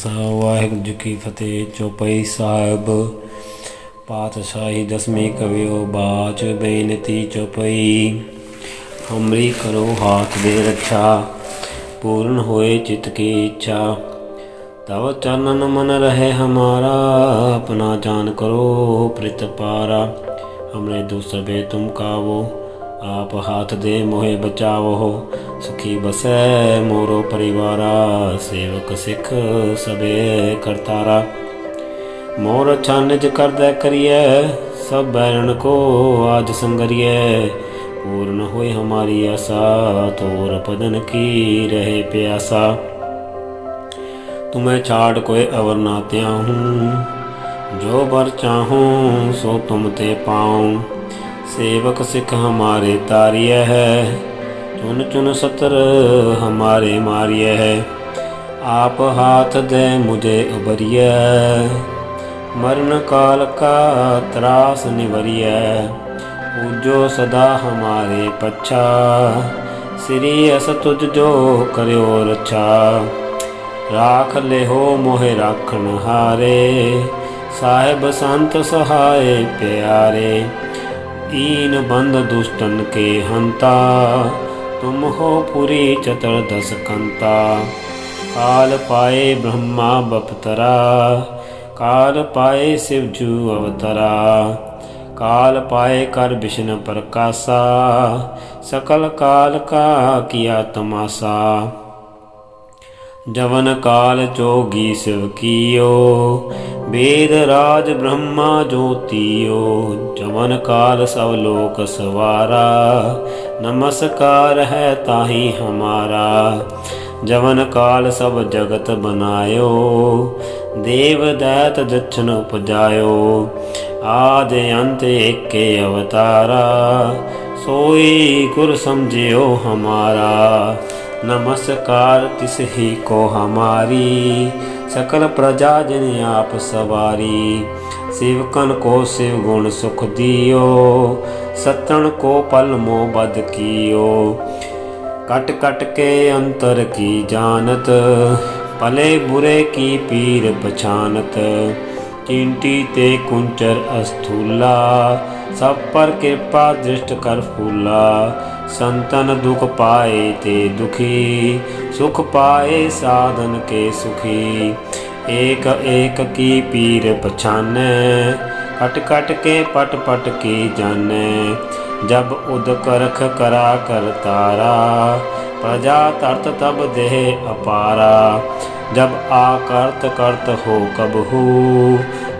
ਖਾਲਸਾ ਵਾਹਿਗੁਰੂ ਜੀ ਕੀ ਫਤਿਹ। ਚੌਪਈ ਸਾਹਿਬ ਪਾਤਸ਼ਾਹੀ ਦਸਵੀਂ ਕਵਿਓ ਬਾਚ ਬੇਨਤੀ ਚੌਪਈ। ਹਮਰੀ ਕਰੋ ਹਾਥ ਦੇ ਰੱਛਾ, पूर्ण होए चित्त की इच्छा। तव चरणन मन रहे हमारा, अपना जान करो प्रित पारा। हमरे दुसबे तुम कावो, आप हाथ दे मोहे बचावो। सुखी बसै मोरो परिवारा, सेवक सिख सबे करतारा। मोर अच्छा निज कर दै करिए, सब बैरन को आज संगरिए। पूर्ण होए हमारी आशा, तोर पदन की रहे प्यासा। तुम्हें छाड़ कोई अवर ना त्याहूँ, जो बर चाहूँ सो तुम ते पाऊँ। सेवक सिख हमारे तारिय है, चुन चुन सतर हमारे मारिय है। आप हाथ दे मुझे उबरिय, मरण काल का त्रास निवरिय। पूजो सदा हमारे पच्छा, श्री अस तुझ जो करो रक्षा। राख ले हो मोहे राखन हारे, साहेब संत सहाय प्यारे। ईन बंद दुष्टन के हंता, तुम हो पुरी चतुर्दश कंता। काल पाए ब्रह्मा बपतरा, काल पाए शिवजू अवतरा। काल पाए कर विष्णु प्रकाशा, सकल काल का किया तमाशा। जवन काल जोगी शिव कियो, वेद राज ब्रह्मा ज्योतियो। जवन काल सब लोक सवारा, नमस्कार है ताहि हमारा। जवन काल सब जगत बनायो, देव दैत दक्षिण उपजायो। आदि अंत एके अवतारा, सोई गुर समझियो हमारा। नमस्कार तिस ही को हमारी, सकल प्रजा जिन आप सवारी। शिवकन को शिव गुण सुख दियो, सतन को पल मोह बद कियो। कट कट के अंतर की जानत, भले बुरे की पीर पछानत। चींटी ते कुंचर अस्थूला, सब पर कृपा दृष्ट कर फूला। संतन दुख पाए ते दुखी, सुख पाए साधन के सुखी। एक एक की पीर पछाने, कट कट के पट पट की जाने। जब उद करख करा कर तारा, प्रजा तरत तब देह अपारा। जब आकर्त कर्त हो कबहू,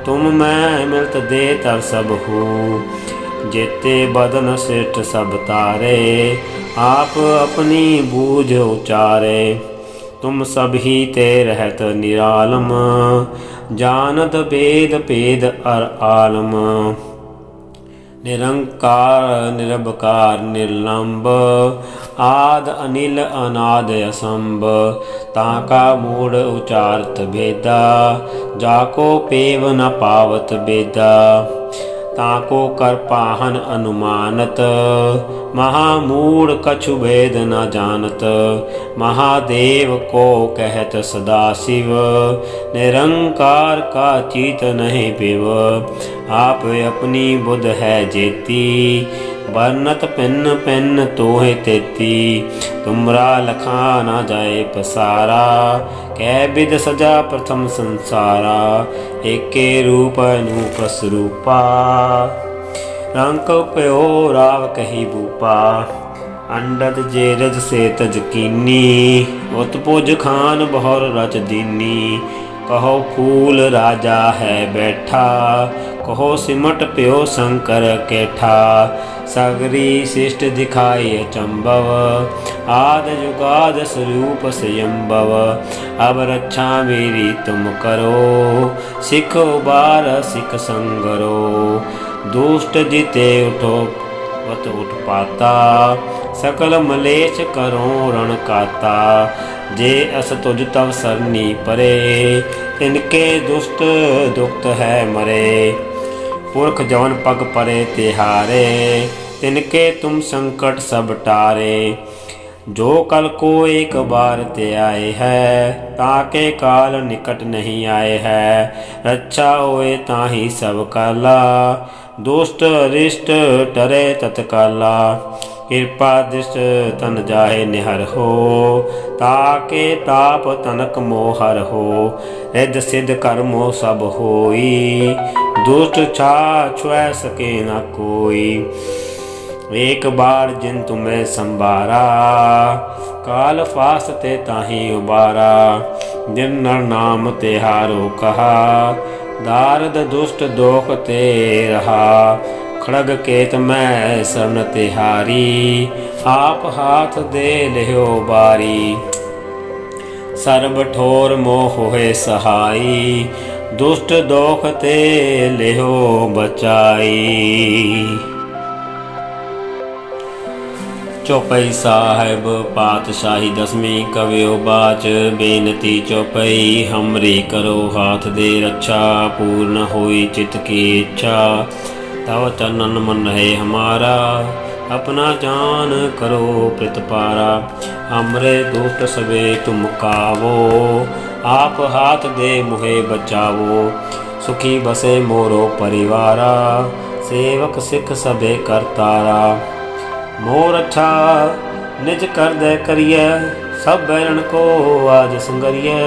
तुम मैं मिलत दे तर सब हो। जेते बदन श्रेष्ठ सब तारे, आप अपनी बूझ उचारे। तुम सब ही ते रहत निरालम, जानत वेद पेद अर आलम। निरंकार निरबकार निर्लंब, आद अनिल अनाद असंभ। ताका मूढ़ उचारत भेदा, जाको पेव न पावत बेदा। ताको कर पाहन अनुमानत, महामूढ़ कछु भेद न जानत। महादेव को कहत सदा शिव, निरंकार का चीत नहीं पिव। आप अपनी बुध है जेती, बरनत पिन पिन तोहे तेती। तुमरा लखा न जाए पसारा, कै विध सजा प्रथम संसारा। एके रूप अनूप स्वरूपा, रंक प्यो राव कही भूपा। अंडद जे रज से तज कीनी, उत्पुज खान बहुर रच दीनी। कहो फूल राजा है बैठा, कहो सिमट प्यो शंकर कैठा। सगरी शिष्ट दिखाई अचंभव, आद युगाद स्वरूप स्वयंभव। अब रक्षा मेरी तुम करो, सिख उबार सिख संगरो। दुष्ट जिते उठो वत उठ पाता, सकल मलेच करो रण काता। जे अस तुझ तव सरनी परे, तिनके दुष्ट दुखत है मरे। पुरख जवन पग परे तिहारे, तिनके तुम संकट सब टारे। जो कल को एक बार ते आए है, ताके काल निकट नहीं आए है। रक्षा होए ताहि सब काला, दुष्ट अरिष्ट टरे तत्काला। कृपा दृष्ट तन जाहे निहर हो, ताके ताप तनक मोहर हो। रिद्ध सिद्ध कर्मो सब होई, दुष्ट छा छुए सके न कोई। एक बार जिन तुम्हें संभारा, काल फास ते ताहि उबारा। जिन नर नाम तेहारो कहा, दारद दुष्ट दोख ते रहा। खड़ग केत मैं शरण तिहारी, आप हाथ दे लियो बारी। सर्ब ठोर मोह होए सहाई, दुष्ट दोख ते लियो बचाई। चौपाई साहिब पातशाही दसवीं कवियो बाच। बेनती चौपाई हमरी करो हाथ दे रक्षा। पूर्ण होई चित्त की इच्छा, तव चरणन मन है हमारा। अपना जान करो प्रतिपारा, हमरे दुष्ट सबे तुम कावो। आप हाथ दे मुहे बचावो, सुखी बसे मोरो परिवारा। सेवक सिख सबे करतारा, मोर अच्छा निज कर दे करिए। सब बैरन को आज संगरिए,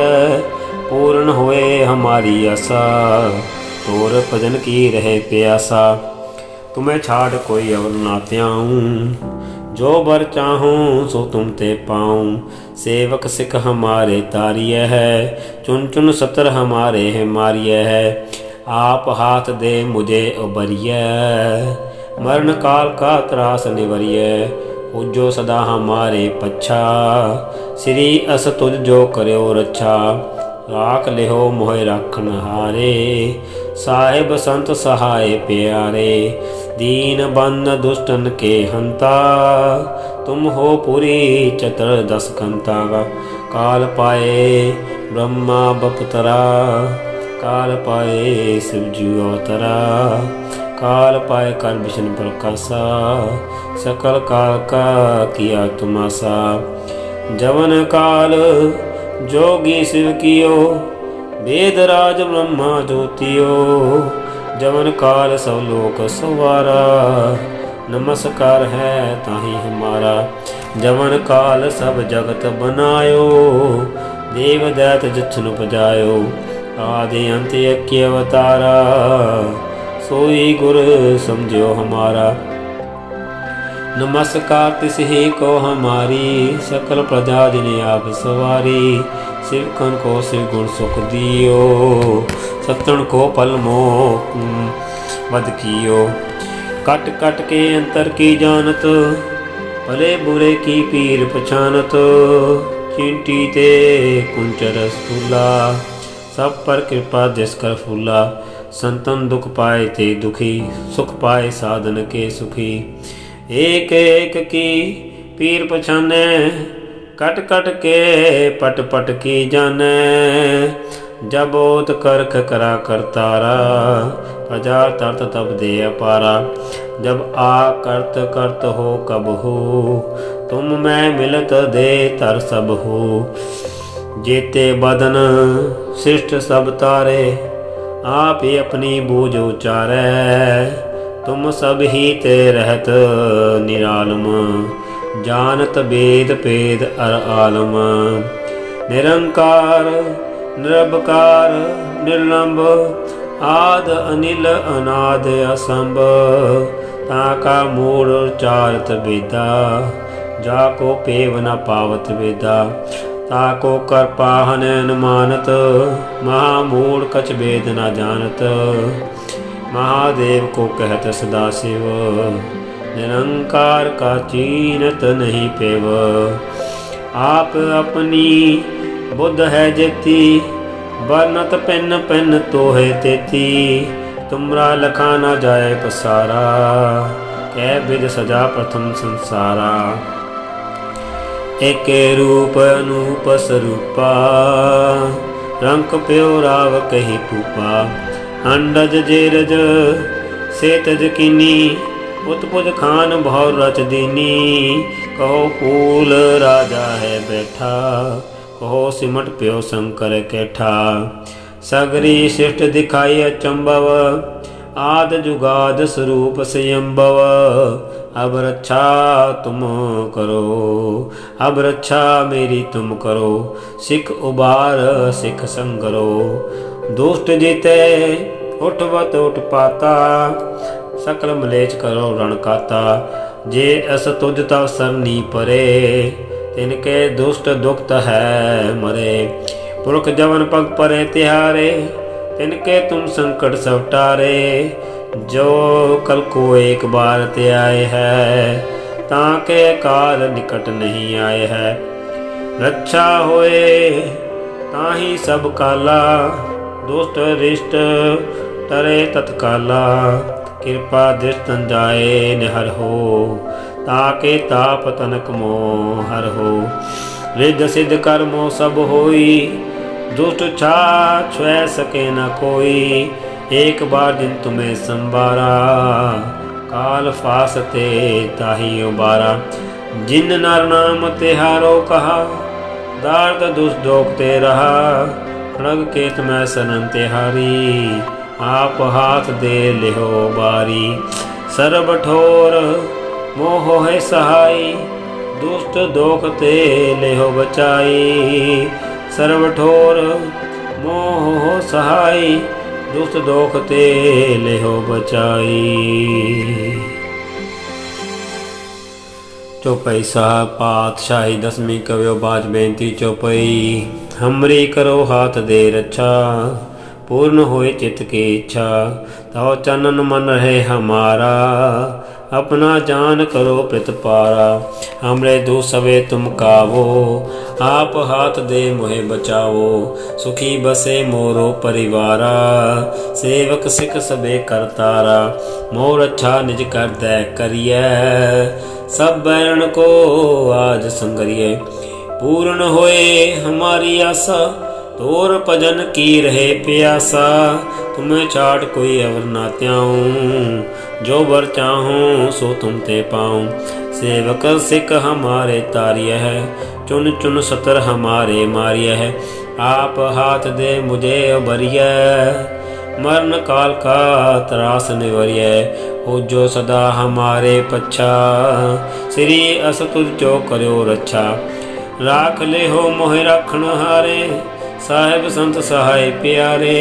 पूर्ण होए हमारी आशा। तोर भजन की रहे प्यासा, तुम्हें छाड़ कोई और ना त्याऊं। जो बर चाहूं सो तुम ते पाऊं। सेवक सिख हमारे तारिय है, चुन चुन सतर हमारे है मारिय है। आप हाथ दे मुझे उबरिय, मरण काल का त्रास निवरिय। उज्जो सदा हमारे पच्छा, श्री अस तुझ जो करो रक्षा। राख लिहो मोह राखन हारे, साहिब संत सहाय प्यारे। दीन बंद दुष्टन के हंता, तुम हो पूरी चतुर्दश कंता। काल पाए ब्रह्मा बपतरा, काल पाए शिवजी अवतरा। काल पाए कर विष्णु प्रकाशा, सकल काल का किया तुमासा। जवन काल जोगी शिव कियो, वेद राज ब्रह्मा ज्योतियो। जवन काल सब लोक सवारा, नमस्कार है ताहि हमारा। जवन काल सब जगत बनायो, देव दैत जछन उपजायो। आदि अंत एक अवतारा, सोई गुर समझो हमारा। नमस्कार तिस ही को हमारी, सकल प्रजा जिन्हें आप सवारी। सिरकन को सिर गुण सुख दियो, सतन को पल मोह वध कियो। कट कट के अंतर की जानत, भले बुरे की पीर पछानत। चिंटी ते कुंचर स्थूला, सब पर कृपा जिस कर फूला। संतन दुख पाए ते दुखी, सुख पाए साधन के सुखी। एक एक की पीर पछाने, कट कट के पट पट की जाने। जब ओत करख करा करतारा, प्रजा तरत तब दे अपारा। जब आ करत करत हो कब हो, तुम मैं मिलत दे तर सब हो। जेते बदन शिष्ट सब तारे, आप ही अपनी बूझ उचारे। तुम सब ही ते रहत निरालम, जानत वेद पेद अर आलम। निरंकार निरबकार निर्लंब, आद अनिल अनाद असंभ। ताका मूढ़ चारत वेदा, जाको पेव न पावत वेदा। ताको कर पाहन अनुमानत, महामूढ़ कछ वेद न जानत। महादेव को कहत सदा शिव, निरंकार का चीनत नहीं पेव। आप अपनी बुद्ध है जेती, बरनत पिन पिन तो है तेती। तुमरा लखा न जाए पसारा, कै विध सजा प्रथम संसारा। एक रूप अनूप स्वरूपा, रंक प्यो राव कही पूपा। अंडज जेरज सेतज किनी, उत्पुज खान भौर रच दीनी। कहो फूल राजा है बैठा, कहो सिमट प्यो शंकर कैठा। सगरी शिष्ट दिखाई अचंभव, आद जुगाद स्वरूप स्वयंभव। अब रक्षा तुम करो, अब रक्षा मेरी तुम करो। सिख उबार सिख संगरो, दुष्ट जीते उठवत उठ पाता। सकल मलेच करो रण काता, जे अस तुझ तव सरनी परे। तिनके दुष्ट दुखत है मरे, पुरख जवन पग परे तिहारे। तिनके तुम संकट सब टारे, जो कल को एक बार ते आए है। ताके काल निकट नहीं आए है, रक्षा होए ताही सब काला। दुष्ट रिष्ट टरे तत्काला, कृपा दृष्टन जाए निहर हो। ताके ताप तनक मोह हर हो, रिद्ध सिद्ध कर्मो सब होई। दुष्ट छा छुए सके न कोई, एक बार दिन तुम्हें संबारा। काल फासते ताही उबारा, जिन नर नाम तिहारो कहा। दार्द दुष्ट दोखते रहा, खड़ग केत में सनन तिहारी। आप हाथ दे लेहो बारी, सर्ब ठोर मोह है सहाई। दुष्ट दोखते लेहो बचाई, सर्व ठोर मोह सहाई। दुष्ट दोखते लेहो बचाई। चौपाई साहब पातशाही दसवीं कवियो बाज बेनती चौपाई। हमरी करो हाथ दे रक्षा, पूर्ण होए चित्त की इच्छा। तव चनन मन रहे हमारा, अपना जान करो प्रतिपारा। हमरे दो सवे तुम कावो, आप हाथ दे मोहे बचाओ। सुखी बसे मोरो परिवारा, सेवक सिख सबे करतारा। मोर अच्छा निज कर दे करिए, सब बैरण को आज संगरिए। पूर्ण होए हमारी आशा, तोर भजन की रहे प्यासा। तुम्हें छाट कोई अवर ना त्याऊं, जो बर चाहूं सो तुम ते पाऊं। सेवक सिख हमारे तारिय है, चुन चुन सतर हमारे मारिय है। आप हाथ दे मुझे उबरिय, मरण काल का त्रास निवरिय। हो जो सदा हमारे पच्छा, श्री अस तुझ जो करो रक्षा। राख ले हो मोहि राखण हारे, साहिब संत सहाय प्यारे।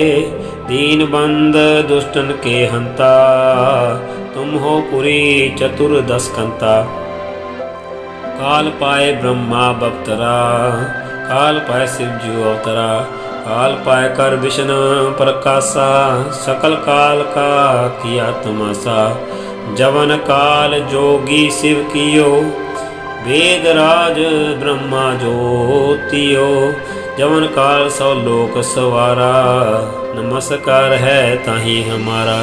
दीन बंद दुष्टन के हंता, तुम हो पुरी चतुर्दश कंता। काल पाए ब्रह्मा बप्तरा, काल पाए शिव जी अवतरा। काल पाए कर विष्णु प्रकाशा, सकल काल का किया तमाशा। जवन काल जोगी शिव कियो, वेद राज ब्रह्मा ज्योतियो। जवन काल सौ लोक सवारा, नमस्कार है ताही हमारा।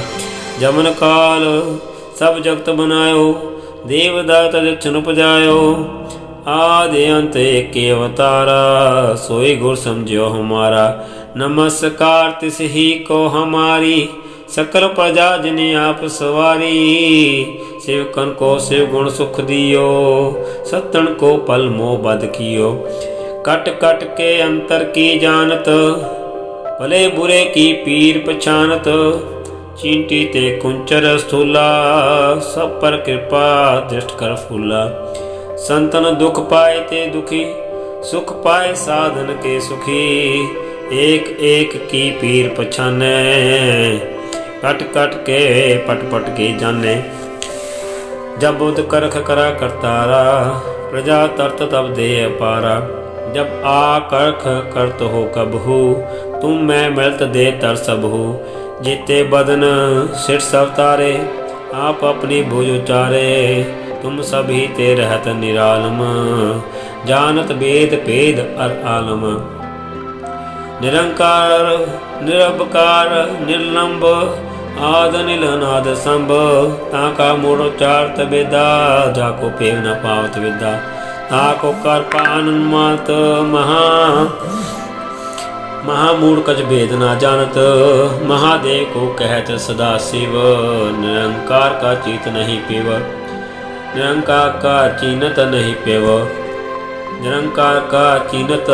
जवन काल सब जगत बनायो, देवदात दक्षिण उपजायो। आदि अंत एक अवतारा, सोई गुर समझो हमारा। नमस्कार तिस ही को हमारी, सकल प्रजा जिने आप सवारी। शिवकन को शिव गुण सुख दियो, सतन को पल मोह बद कियो। कट कट के अंतर की जानत, भले बुरे की पीर पछानत। चींटी ते कुंचर स्थूला, सब पर कृपा दृष्ट कर फूला। संतन दुख पाए ते दुखी, सुख पाए साधन के सुखी। एक एक की पीर पछाने, कट कट के पट पट की जाने। जब बुद्ध करख करा करतारा, प्रजा तरत तब दे अपारा। जब आ करख करत हो कबहू, तुम मैं मिलत दे तर सबहू। जीते बदन सिर सब तारे, आप अपनी भुज उचारे। तुम सभी ते रहत निरालम, जानत वेद भेद अर आलम। निरंकार निरबकार निर्लंब, आद नील नाद संभ। ताका मूढ़ उच्चारत वेदा, जाको पेव न पावत विद्या। ताको कर पानुन्मात महामूढ़ कछ भेद ना जानत। महादेव को कहत सदा शिव, निरंकार का चीत नहीं पीव। निरंकार का चीनत नहीं पेव, निरंकार का चीनत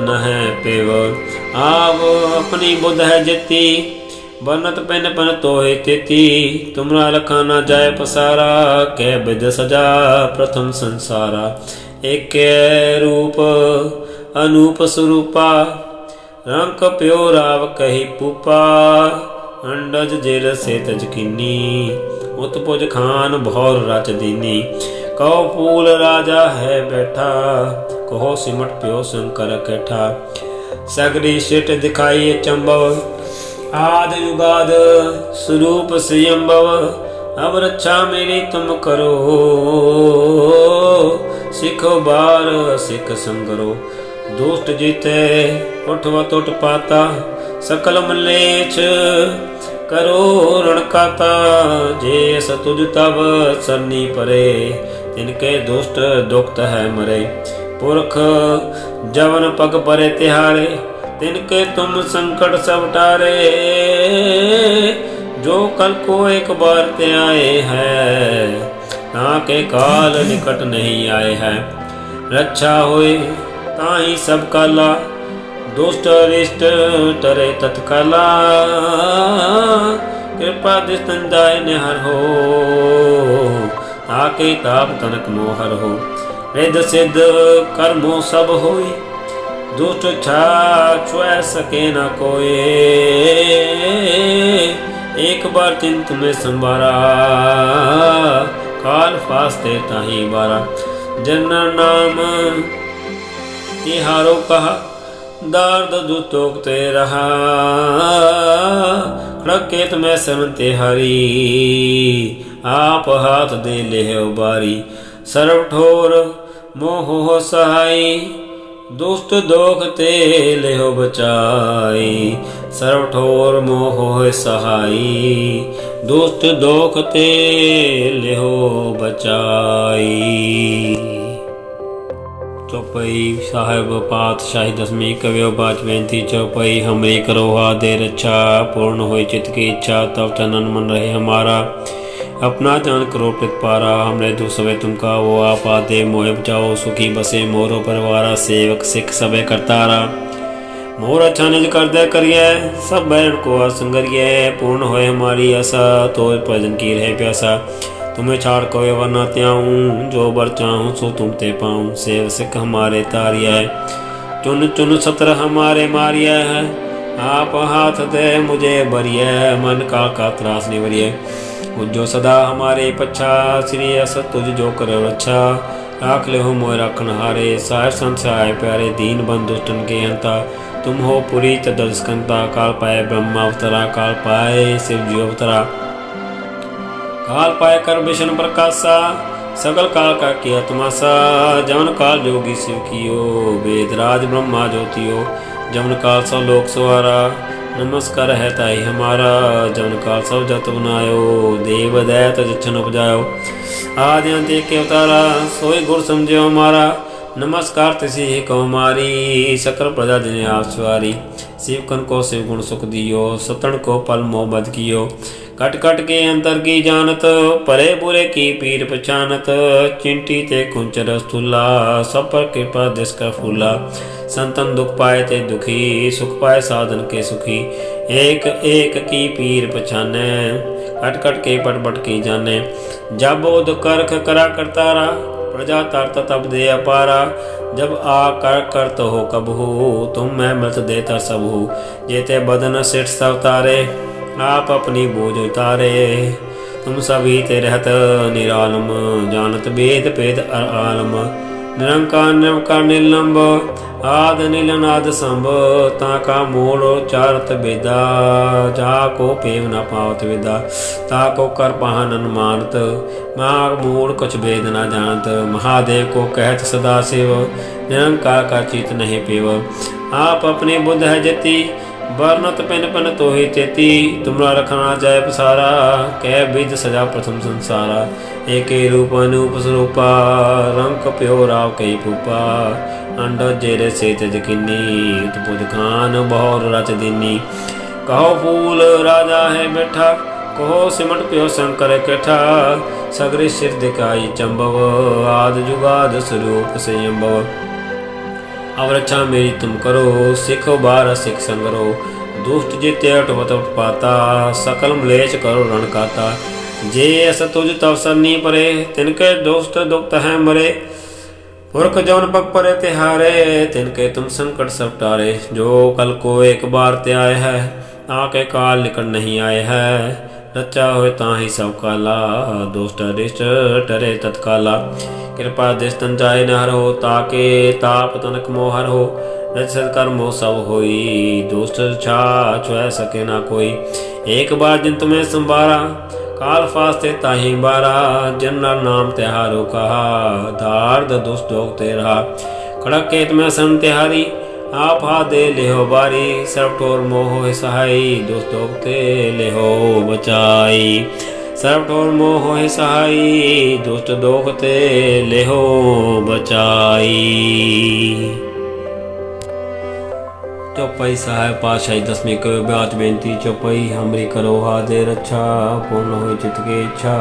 न है पेव। आव अपनी बुध है जेती, बनत पेन पन तोहे तेती। तुमरा लखा न जाय पसारा, कै बिद सजा प्रथम संसारा। एक रूप अनूप स्वरूपा, रंक प्यो राव कही पूपा। अंडज जेल से तजकीनी, उत्पुज खान भौर रच दीनी। कहो फूल राजा है बैठा, कहो सिमट प्यो शंकर कैठा। सगरी सिट दिखाई चंबव, आद युगाद स्वरूप स्वयंभव। अब रक्षा मेरी तुम करो, सिखो बार सिख संगरो। दुष्ट जीते उठवत उठ पाता, सकल मलेच्छ करो रणकाता। जे सतुज तब सरनी परे, तिनके दुष्ट दुखत है मरे। पुरख जवन पग परे तिहारे, तिनके तुम संकट सब टारे। जो कल को एक बार ते आए हैं, ताके काल निकट नहीं आए हैं। रक्षा होए ताही सब काला, दुष्ट अरिष्ट टरे तत्काला। कृपा दिस्तन जाय निहर हो, ताके ताप तनक मोहर हो। रिद सिद्ध कर्मो सब होई, दुष्ट छा छुए सके न कोई। एक बार चिंत में संभारा, काल फास्ते ताही बारा। जन नाम तिहारो कहा, दार्द दुतोकते रहा। खड़केत में शरण तिहारी, आप हाथ दे ले बारी। सर्व ठोर मोह सहाई, दुष्ट दोख ते लेहो बचाई। सर्व ठोर मोह सहाई, दुष्ट दोख ते लेहो बचाई। चौपाई साहिब पातशाही दसवीं कवियो बाच बेनती चौपाई। हमरी करो हा दे रक्षा, पूर्ण होई चित्त की इच्छा। तब तनन मन रहे हमारा, अपना जान करो प्रतिपारा। हमरे दुख सवे तुमका वो आपा दे, मोहे बचाओ सुखी बसे मोरो परिवारा। सेवक सिख सबे करतारा, मोर अच्छा निज कर दे करिए। सब बैरण को असंगरिए, पूर्ण होए हमारी आशा। तो भजन की रहे प्यासा, तुम्हें छाड़ कोई वर न त्याऊं। जो बर चाहूं सो तुम ते पाऊं। सेव सिख हमारे तारिया है, चुन चुन सत्र हमारे मारिया है। आप हाथ दे मुझे बरिया, मन का त्रास निवरिए। जो सदा हमारे पच्छा, श्री अस तुझ जो कर रक्षा। राख ले हो मोय राखन हारे, साहिब संत सहाय प्यारे। दीन बंधु दुष्टन के हंता, तुम हो पुरी तदस्कंता। काल पाए ब्रह्मा अवतरा, काल पाए शिव जी अवतरा। काल पाए कर विष्णु प्रकाशा, सकल काल का किया तमाशा। जवन काल जोगी शिव कियो, वेदराज ब्रह्मा ज्योतियो। जवन काल सब लोक सवारा, नमस्कार है ताई हमारा। जवन काल सब जत बनायो, देव दैत जछन उपजायो। आदि अंत एक अवतारा, सोई गुर समझो हमारा। नमस्कार तिसी ही कौ मारी, सकल प्रजा जिन्हें आप सवारी। शिव कन को शिव गुण सुख दियो, सतन को पल मोह बद कियो। कट कट के अंतर की जानत, परे बुरे की पीर पहचानत। चिंटी ते कुंचर स्थूला, सब पर कृपा दिस कर फूला। संतन दुख पाए ते दुखी, सुख पाए साधन के सुखी। एक एक की पीर पहचाने, कट कट के पट पट की जाने। जब उद करख करा करतारा, प्रजा तरत तब दे अपारा। जब आ कर करत हो कब हो, तुम मैं मृत देता सब हो। जेते बदन सिठ सब तारे, आप अपनी बोझ उतारे। तुम सभी ते रहत निरालम, जानत वेद पेद आलम। निरंकार निरंकार निलंब, आद नीलनाद संभ। ताका मूल चारत बेदा, जाको पेव न पावत विदा। ताको कर पाहनन मानत, माग मूल कुछ भेद न जानत। महादेव को कहत सदा शिव, निरंकार का चीत नहीं पेव। आप अपनी बुद्ध है जति, वर्णत पिन पिन तो ही तेती। तुमरा रखना जाय पसारा, कै विध सजा प्रथम संसारा। एक रूप अनूप स्वरूपा, रंक प्यो राव कई फूपा। अंड जेरे से तजकिनी, उत्पुज खान बहुर रच दीनी। कहो फूल राजा है बैठा, कहो सिमट प्यो शंकर कैठा। सगरे सिर दिखाई चंबव, आद जुगाद स्वरूप से अम्बव। अब रक्षा मेरी तुम करो, सिखो बार सिख संगरो। दुष्ट जिते अटवत उत्पाता, सकल मलेच करो रण काता। जे अस तुझ तव सरनी परे, तिनके दोस्त दुखत है मरे। पुरख जौन पग परे तिहारे, तिनके तुम संकट सब टारे। जो कल को एक बार त्याय है, आके काल निकट नहीं आए है। रचा होए ताहि सब काला, दुष्ट अरिष्ट टरे तत्काला। कृपा दृष्टन जाय न हर हो, ताके ताप तनक मोहर हो। रजत कर्म सब होई, दुष्ट छाछ सके ना कोई। एक बार जिन तुम्हें संभारा, काल फास्ते ताहि बारा। जनरल नाम त्योहारो कहा, धार्द दुष्ट दोग ते रहा। खड़क केत में सन तिहारी, आप हा दे लेहो बारी। सर्व ठोर मोह सहाई, दुष्ट दोग ते लेहो बचाई। सर्व ठोर मोह सहाई, दुष्ट दोग ते लेहो बचाई। चौपाई साहेब पातशाही दसवीं कयो ब्याज बेनती चौपाई। हमरी करो हादे रक्षा, पूर्ण हो चित की इच्छा।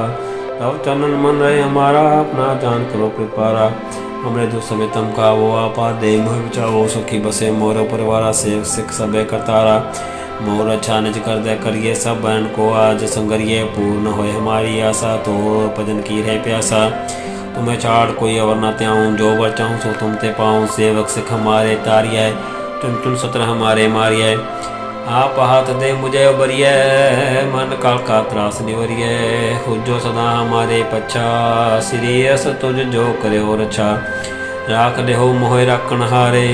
तब चरणन मन रहे हमारा, अपना जान करो कृपारा। हमरे दो समय तम का वो आपा दे, मोह बचाओ सुखी बसे मोरो परिवारा। सेवक सिख सबे करतारा, मोर अच्छा निज कर दे करिए सब बहन को आज संगरिए। पूर्ण होए हमारी आशा, तो भजन की रहे प्यासा। तुम्हें छाड़ कोई अवर न त्याऊँ, जो बचाऊँ सो तुम ते पाऊँ। सेवक सिख हमारे तारिय, टुन टुन सत्र हमारे मारिय। आप हाथ दे मुझे उबरिय, मन काल का त्रास निवरिय। हुजो सदा हमारे पच्छा, श्री अस तुझ जो करे और अच्छा। राख देहो मोह राखण हारे,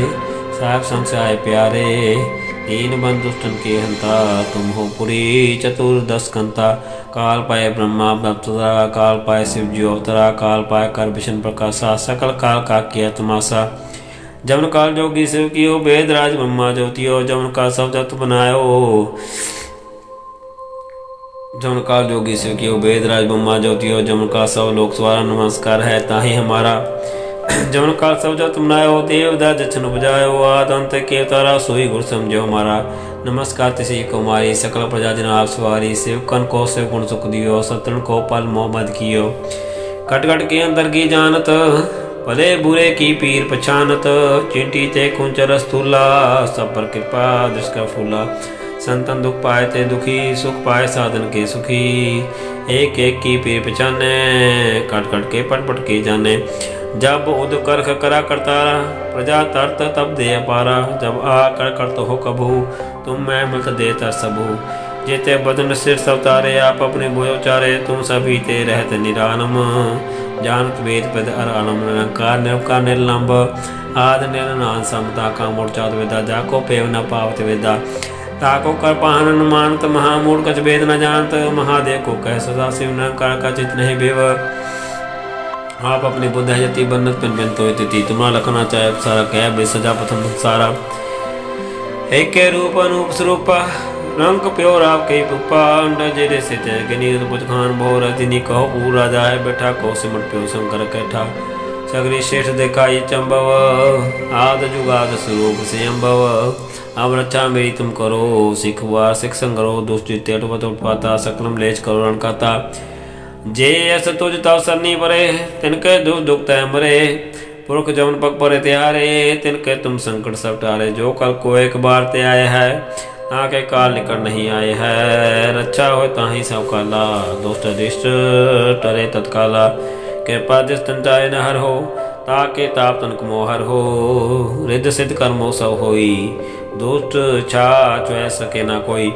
साहब संग से आए प्यारे। दीन बंधु दुष्टन के हंता, तुम हो पुरी चतुर्दश कंता। काल पाए ब्रह्मा बप्तरा, काल पाए शिव जी अवतरा। काल पाए कर विष्णु प्रकाशा, सकल काल का किया तमाशा। जमन काल जोगी शिव कियो, वेद राज ब्रह्मा ज्योतियो। जमन का सब जत बनायो, जमन काल जोगी शिव कियो, वेद राज ब्रह्मा ज्योतियो। जमन का सब लोक द्वारा नमस्कार है ताहि हमारा। जमन काल सब जत बनायो, देवदा जछन उपजायो। आद अंत के तारा, सोई गुर समझो हमारा। नमस्कार तिसी कुमारी, सकल प्रजा जन आप सवारी। शिव कन को शिव गुण सुख दियो, सतन को पल मोह मद कियो। कट कट के अंदर की जानत, भले बुरे की पीर पछानत। चिंटी ते कुंचर स्थूला, सब पर कृपा दृष्ट का फूला। संतन दुख पाए ते दुखी, सुख पाए साधन के सुखी। एक एक की पीर पछाने, कट कट के पट पट के जाने। जब उद करख करा करतारा, प्रजा तरत तब दे अपारा। जब आ कर करत हो कभू, तुम मैं मिलत दे तर सबू। जेते बदन सिर सब तारे, आप अपने बोयो चारे। तुम सभी ते रहत निरानम, जानत वेद पद अर आलम। निरंकार निरंकार निर्लंब, आद निर्नान समता का मूर्चात वेदा। जाको पेव न पावत वेदा, ताको कर पाहन मानत। महामूढ़ कछ वेद न जानत, महादेव को कह सदा शिव। निरंकार का चित नहीं बेव, आप अपनी बुद्ध है यति बन्नत पिन पिन तो तिथि। तुम्हारा लखना चाहे सारा कह बे सजा प्रथम सारा। एक के रूप अनूप स्वरूप, रंग प्योर आपके पुपा। अंडा जेरे से गनी बुझ खान भोर रजनी कहो पूरा जाए। बैठा को सिमट प्यो शंकर कैठा। सगरी श्रेष्ठ दिखाई चंबव, आद जुगाद स्वरूप से अम्बव। अब रक्षा मेरी तुम करो, सिख वार सिख संगरो। दुष्ट जिते अटवत उत्पाता, सकलम लेच करो रण काता। जे अस तुझ तव सरनी परे, तिनके दुख दुख तय मरे। पुरख जमन पग परे त्यारे, तिनके तुम संकट सब टारे। जो कल को एक बार ते आए है, ताके काल निकट नहीं आए है। रक्षा हो ताहि सब काला, दुष्ट अरिष्ट टरे तत्काला। कृपा दृष्टन जाय न हर हो, ताके ताप तनक मोहर हो। रिद्ध सिद्ध कर्मो सब होई, दुष्ट छाछ सके ना कोई।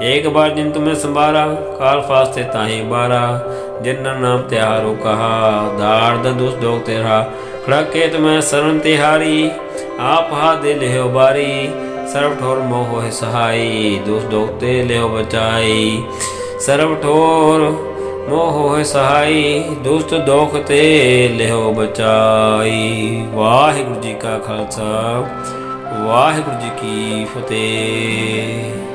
एक बार जिन तुम्हें संभारा, काल फास्ते ताहि बारा। जिनर नाम त्यारो कहा, दार्द दुष्ट दोग तेरा। खड़के तुम्हें शरण तिहारी, आप हा दे लेहो बारी। सर्व ठोर मोह सहाई, दुष्ट दोग ते लेहो बचाई। सर्व ठोर मोह सहाई, दुष्ट दोख ते लेहो बचाई। वाहिगुरु जी का खालसा, वाहिगुरु जी की फतेह।